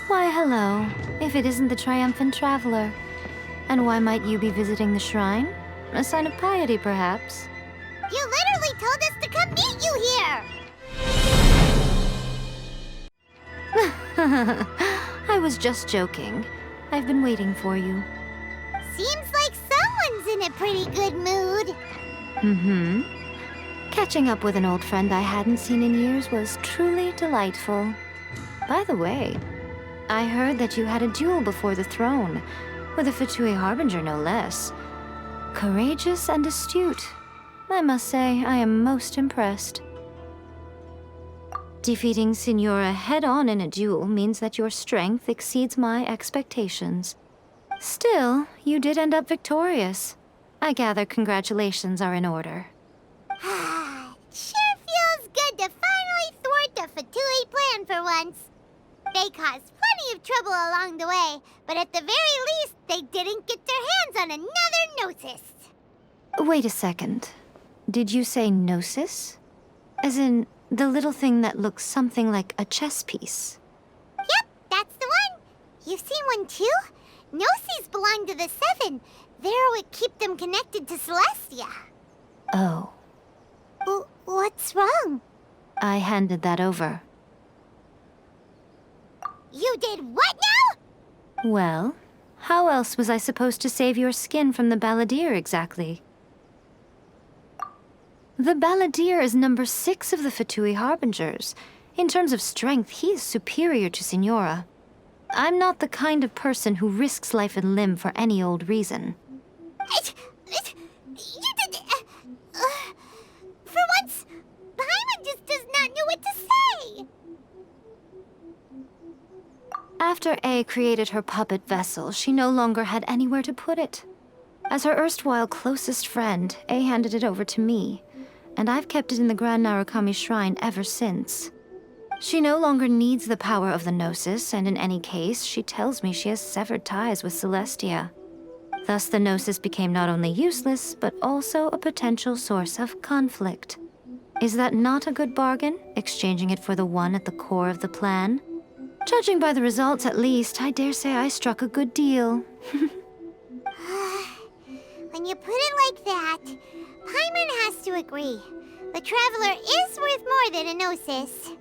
Why, hello, if it isn't the triumphant traveler. And why might you be visiting the shrine? A sign of piety, perhaps? You literally told us to come meet you here! I was just joking. I've been waiting for you. Seems like someone's in a pretty good mood. Mm-hmm. Catching up with an old friend I hadn't seen in years was truly delightful. By the way, I heard that you had a duel before the throne, with a Fatui Harbinger no less. Courageous and astute. I must say, I am most impressed. Defeating Signora head-on in a duel means that your strength exceeds my expectations. Still, you did end up victorious. I gather congratulations are in order. Sure feels good to finally thwart the Fatui plan for once. They caused plenty of trouble along the way, but at the very least, they didn't get their hands on another Gnosis. Wait a second. Did you say Gnosis? As in, the little thing that looks something like a chess piece? Yep, that's the one. You've seen one too? Gnosis belong to the Seven. They're what keep them connected to Celestia. Oh. What's wrong? I handed that over. You did what now? Well, how else was I supposed to save your skin from the Balladeer exactly? The Balladeer is number 6 of the Fatui Harbingers. In terms of strength, he is superior to Signora. I'm not the kind of person who risks life and limb for any old reason. You did... for once, Paimon just does not know what to say. After A created her puppet vessel, she no longer had anywhere to put it. As her erstwhile closest friend, A handed it over to me, and I've kept it in the Grand Narukami Shrine ever since. She no longer needs the power of the Gnosis, and in any case, she tells me she has severed ties with Celestia. Thus, the Gnosis became not only useless, but also a potential source of conflict. Is that not a good bargain, exchanging it for the one at the core of the plan? Judging by the results, at least, I dare say I struck a good deal. When you put it like that, Paimon has to agree. The Traveler is worth more than a Gnosis.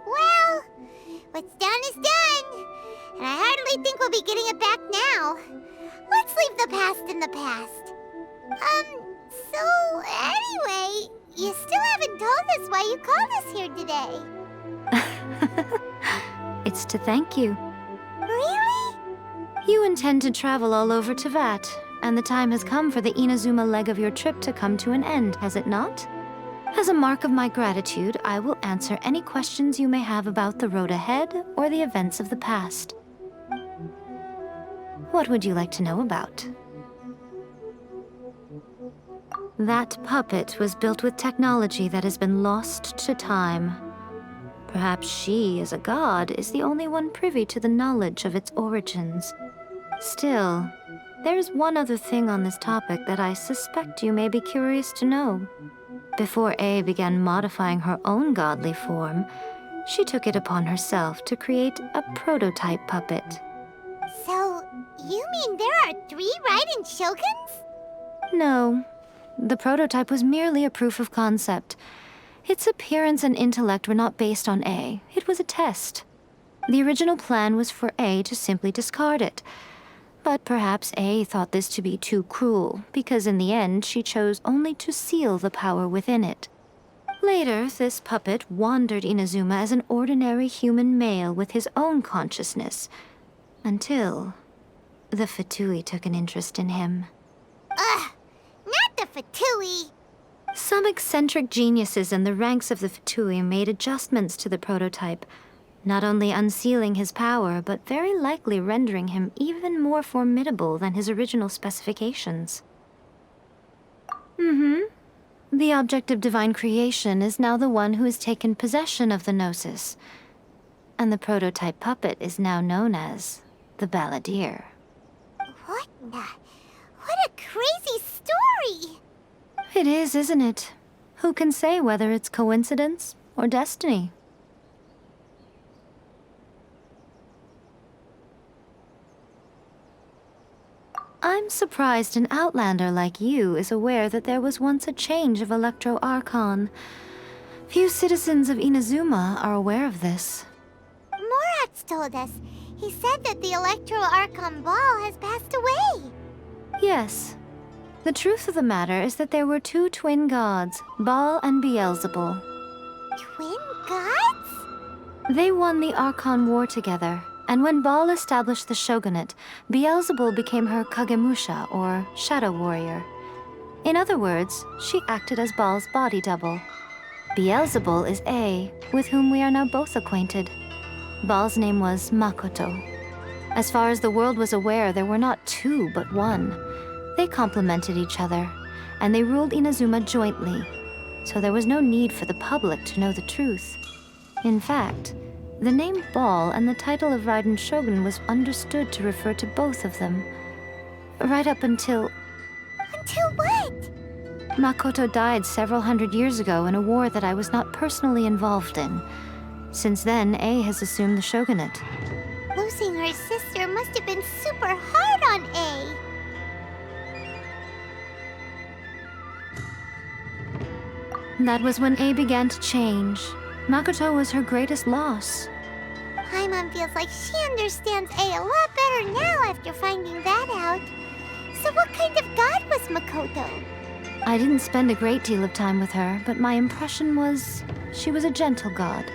Well, what's done is done. And I hardly think we'll be getting it back now. Let's leave the past in the past. So anyway, you still haven't told us why you called us here today. It's to thank you. Really? You intend to travel all over Teyvat, and the time has come for the Inazuma leg of your trip to come to an end, has it not? As a mark of my gratitude, I will answer any questions you may have about the road ahead or the events of the past. What would you like to know about? That puppet was built with technology that has been lost to time. Perhaps she, as a god, is the only one privy to the knowledge of its origins. Still, there's one other thing on this topic that I suspect you may be curious to know. Before A began modifying her own godly form, she took it upon herself to create a prototype puppet. So, you mean there are 3 Raiden Shoguns? No. The prototype was merely a proof of concept. Its appearance and intellect were not based on A. It was a test. The original plan was for A to simply discard it. But perhaps A thought this to be too cruel, because in the end she chose only to seal the power within it. Later, this puppet wandered Inazuma as an ordinary human male with his own consciousness, until the Fatui took an interest in him. Ugh! Not the Fatui! Some eccentric geniuses in the ranks of the Fatui made adjustments to the prototype, not only unsealing his power, but very likely rendering him even more formidable than his original specifications. The object of divine creation is now the one who has taken possession of the Gnosis, and the prototype puppet is now known as the Balladeer. What a crazy story! It is, isn't it? Who can say whether it's coincidence or destiny? I'm surprised an outlander like you is aware that there was once a change of Electro Archon. Few citizens of Inazuma are aware of this. Morat's told us. He said that the Electro Archon Ball has passed away. Yes. The truth of the matter is that there were two twin gods, Baal and Beelzebul. Twin gods? They won the Archon War together, and when Baal established the shogunate, Beelzebul became her Kagemusha, or shadow warrior. In other words, she acted as Baal's body double. Beelzebul is A, with whom we are now both acquainted. Baal's name was Makoto. As far as the world was aware, there were not two, but one. They complemented each other, and they ruled Inazuma jointly, so there was no need for the public to know the truth. In fact, the name Baal and the title of Raiden Shogun was understood to refer to both of them. Right up until... Until what? Makoto died several hundred years ago in a war that I was not personally involved in. Since then, A has assumed the shogunate. Losing her sister must have been super hard on A. That was when A began to change. Makoto was her greatest loss. Paimon feels like she understands A a lot better now after finding that out. So what kind of god was Makoto? I didn't spend a great deal of time with her, but my impression was she was a gentle god,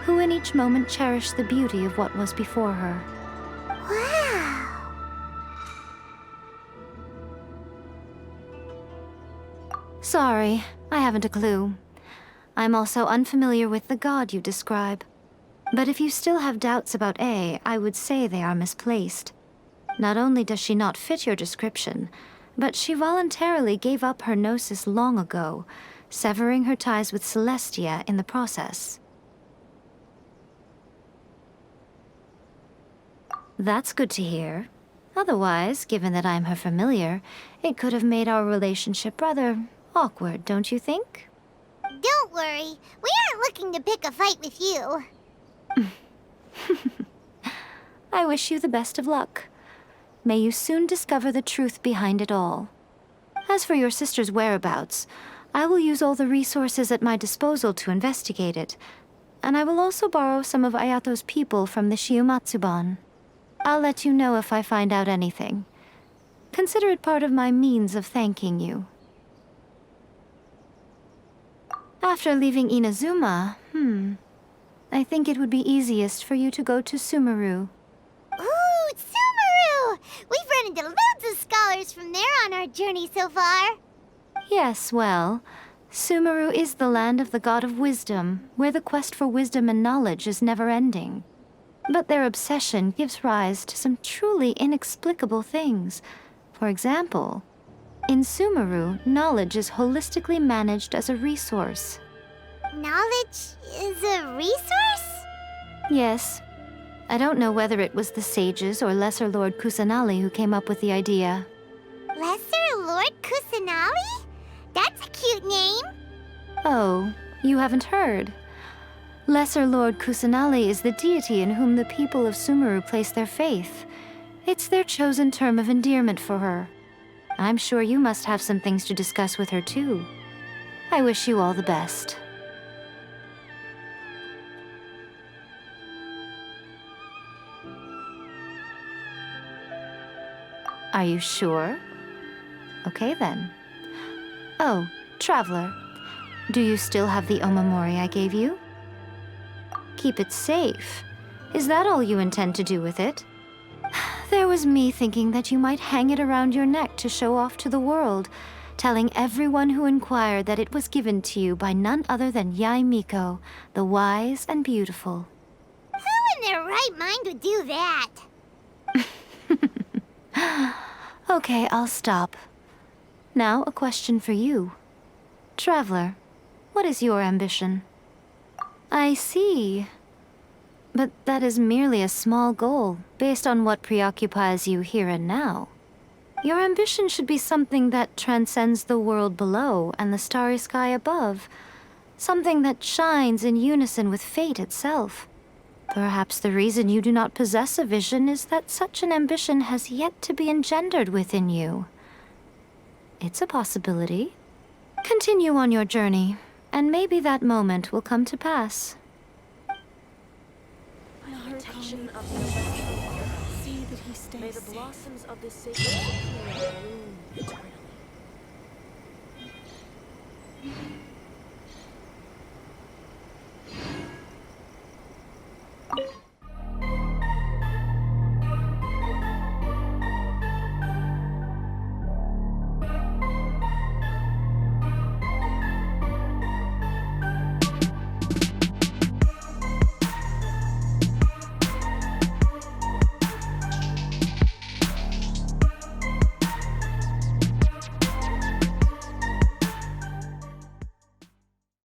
who in each moment cherished the beauty of what was before her. Wow! Sorry, I haven't a clue. I'm also unfamiliar with the god you describe. But if you still have doubts about A, I would say they are misplaced. Not only does she not fit your description, but she voluntarily gave up her gnosis long ago, severing her ties with Celestia in the process. That's good to hear. Otherwise, given that I'm her familiar, it could have made our relationship rather awkward, don't you think? Don't worry, we aren't looking to pick a fight with you. I wish you the best of luck. May you soon discover the truth behind it all. As for your sister's whereabouts, I will use all the resources at my disposal to investigate it, and I will also borrow some of Ayato's people from the Shiumatsuban. I'll let you know if I find out anything. Consider it part of my means of thanking you. After leaving Inazuma, I think it would be easiest for you to go to Sumeru. Ooh, Sumeru! We've run into loads of scholars from there on our journey so far. Yes, well, Sumeru is the land of the god of wisdom, where the quest for wisdom and knowledge is never-ending. But their obsession gives rise to some truly inexplicable things. For example, in Sumeru, knowledge is holistically managed as a resource. Knowledge is a resource? Yes. I don't know whether it was the sages or Lesser Lord Kusanali who came up with the idea. Lesser Lord Kusanali? That's a cute name. Oh, you haven't heard. Lesser Lord Kusanali is the deity in whom the people of Sumeru place their faith. It's their chosen term of endearment for her. I'm sure you must have some things to discuss with her too. I wish you all the best. Are you sure? Okay then. Oh, Traveler, do you still have the omamori I gave you? Keep it safe. Is that all you intend to do with it? There was me thinking that you might hang it around your neck to show off to the world, telling everyone who inquired that it was given to you by none other than Yae Miko, the wise and beautiful. Who in their right mind would do that? Okay, I'll stop. Now, a question for you. Traveler, what is your ambition? I see. But that is merely a small goal, based on what preoccupies you here and now. Your ambition should be something that transcends the world below and the starry sky above. Something that shines in unison with fate itself. Perhaps the reason you do not possess a vision is that such an ambition has yet to be engendered within you. It's a possibility. Continue on your journey, and maybe that moment will come to pass. Protection of the electron. See that he stays. May the blossoms of this sacred bloom eternally.